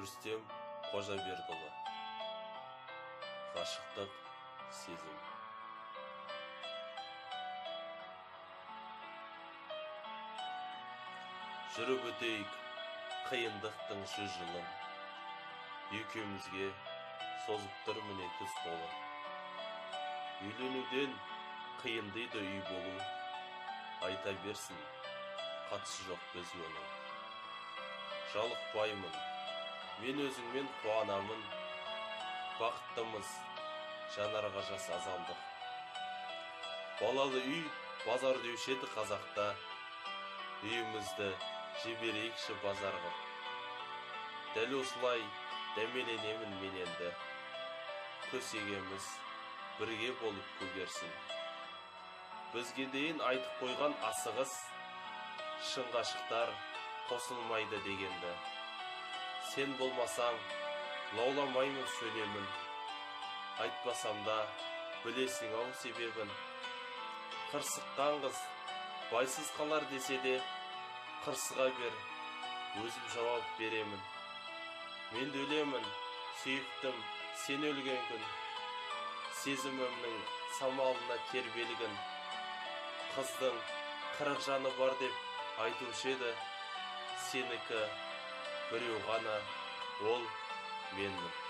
Рүстем Қожабердіұлы. Ғашықтық сезім. Жүріп өтейік қиындықтың 100 жылын, екеумізге созып тұр міне күз қолын. Үйленуден қиын дейді үй болу, айта берсін қатысы жоқ бізге оның. Жалықпаймын, мен өзіңмен қуанамын, бақыттымыз, жанарға жас азалдық. Балалы үй базар деуші еді қазақта, үйімізді жіберейікші базар қып. Дәл осылай дәмеленемін мен енді, көсегеміз бірге болып көгерсін. Бізге дейін айтып қойған асығыс, шын ғашықтар қосылмайды дегенді. Сен болмасаң, лауламаймын сөнемін, айтпасам да білесің ау себебін. Қырсыққан қыз байсыз қалар десе де, қырсыға бер, өзім жауап беремін. Мен де өлемін, сүйіктім, сен өлген күн, сезімімнің самалына тербелігін. Қыздың 40 жаны бар деп айтушы еді, сенікі біреу ғана, ол менмін.